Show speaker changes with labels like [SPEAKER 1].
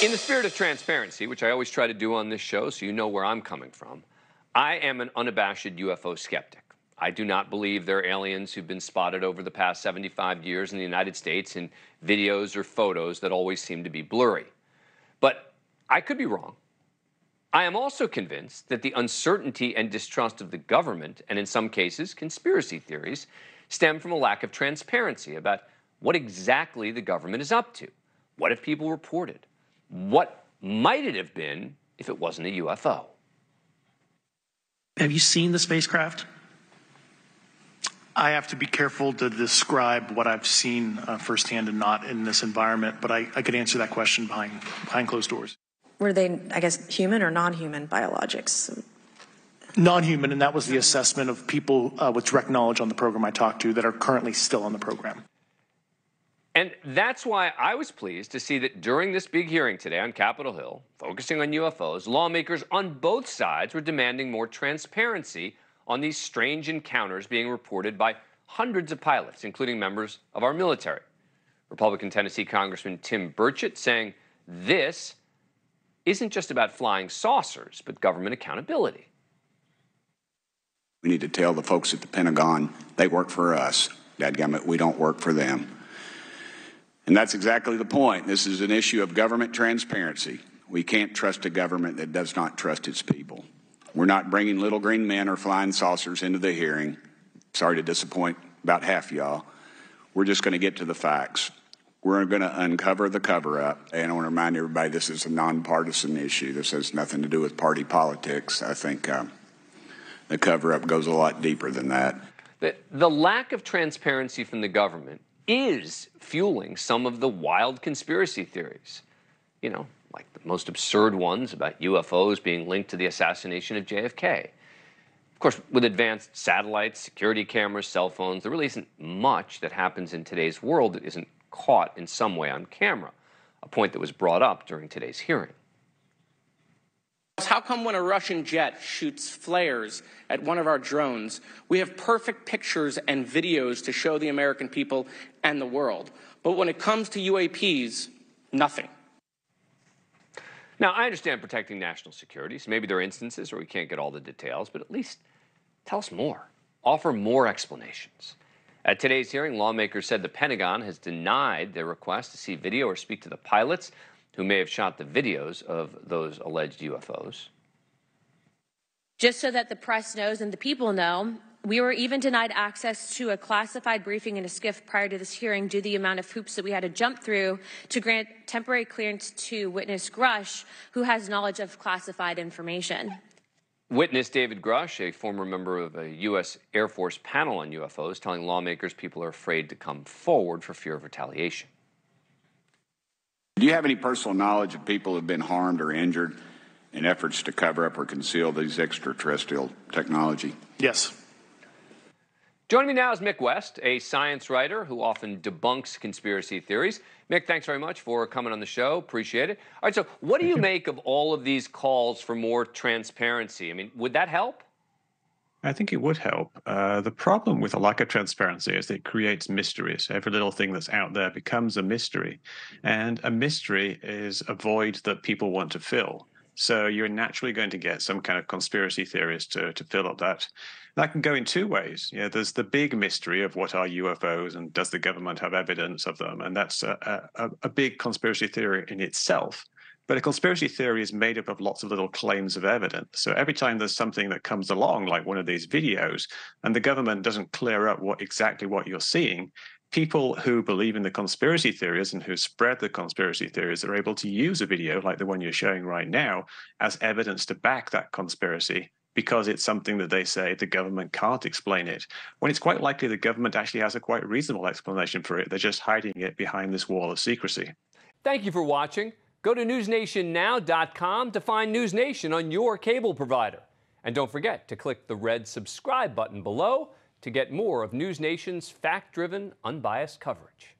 [SPEAKER 1] In the spirit of transparency, which I always try to do on this show so you know where I'm coming from, I am an unabashed UFO skeptic. I do not believe there are aliens who've been spotted over the past 75 years in the United States in videos or photos that always seem to be blurry. But I could be wrong. I am also convinced that the uncertainty and distrust of the government, and in some cases conspiracy theories, stem from a lack of transparency about what exactly the government is up to. What have people reported? What might it have been if it wasn't a UFO?
[SPEAKER 2] Have you seen the spacecraft?
[SPEAKER 3] I have to be careful to describe what I've seen firsthand and not in this environment, but I could answer that question behind closed doors.
[SPEAKER 4] Were they, I guess, human or non-human biologics?
[SPEAKER 3] Non-human, and that was the assessment of people with direct knowledge on the program I talked to that are currently still on the program.
[SPEAKER 1] And that's why I was pleased to see that during this big hearing today on Capitol Hill, focusing on UFOs, lawmakers on both sides were demanding more transparency on these strange encounters being reported by hundreds of pilots, including members of our military. Republican Tennessee Congressman Tim Burchett saying this isn't just about flying saucers, but government accountability.
[SPEAKER 5] We need to tell the folks at the Pentagon they work for us. Dadgummit, we don't work for them. And that's exactly the point. This is an issue of government transparency. We can't trust a government that does not trust its people. We're not bringing little green men or flying saucers into the hearing. Sorry to disappoint about half y'all. We're just going to get to the facts. We're going to uncover the cover-up. And I want to remind everybody this is a nonpartisan issue. This has nothing to do with party politics. I think the cover-up goes a lot deeper than that.
[SPEAKER 1] The lack of transparency from the government is fueling some of the wild conspiracy theories. You know, like the most absurd ones about UFOs being linked to the assassination of JFK. Of course, with advanced satellites, security cameras, cell phones, there really isn't much that happens in today's world that isn't caught in some way on camera, a point that was brought up during today's hearing.
[SPEAKER 6] How come when a Russian jet shoots flares at one of our drones, we have perfect pictures and videos to show the American people and the world? But when it comes to UAPs, nothing.
[SPEAKER 1] Now, I understand protecting national security, so maybe there are instances where we can't get all the details, but at least tell us more. Offer more explanations. At today's hearing, lawmakers said the Pentagon has denied their request to see video or speak to the pilots who may have shot the videos of those alleged UFOs.
[SPEAKER 7] Just so that the press knows and the people know, we were even denied access to a classified briefing in a SCIF prior to this hearing due to the amount of hoops that we had to jump through to grant temporary clearance to witness Grush, who has knowledge of classified information.
[SPEAKER 1] Witness David Grush, a former member of a U.S. Air Force panel on UFOs, telling lawmakers people are afraid to come forward for fear of retaliation.
[SPEAKER 5] Do you have any personal knowledge of people who have been harmed or injured in efforts to cover up or conceal these extraterrestrial technology?
[SPEAKER 3] Yes.
[SPEAKER 1] Joining me now is Mick West, a science writer who often debunks conspiracy theories. Mick, thanks very much for coming on the show. Appreciate it. All right, so what do you make of all of these calls for more transparency? I mean, would that help?
[SPEAKER 8] I think it would help. The problem with a lack of transparency is that it creates mysteries. Every little thing that's out there becomes a mystery. And a mystery is a void that people want to fill. So you're naturally going to get some kind of conspiracy theories to fill up that. That can go in two ways. You know, there's the big mystery of what are UFOs and does the government have evidence of them? And that's a big conspiracy theory in itself. But a conspiracy theory is made up of lots of little claims of evidence. So every time there's something that comes along, like one of these videos, and the government doesn't clear up exactly what you're seeing, people who believe in the conspiracy theories and who spread the conspiracy theories are able to use a video like the one you're showing right now as evidence to back that conspiracy, because it's something that they say the government can't explain it, when it's quite likely the government actually has a quite reasonable explanation for it. They're just hiding it behind this wall of secrecy.
[SPEAKER 1] Thank you for watching. Go to newsnationnow.com to find NewsNation on your cable provider. And don't forget to click the red subscribe button below to get more of NewsNation's fact-driven, unbiased coverage.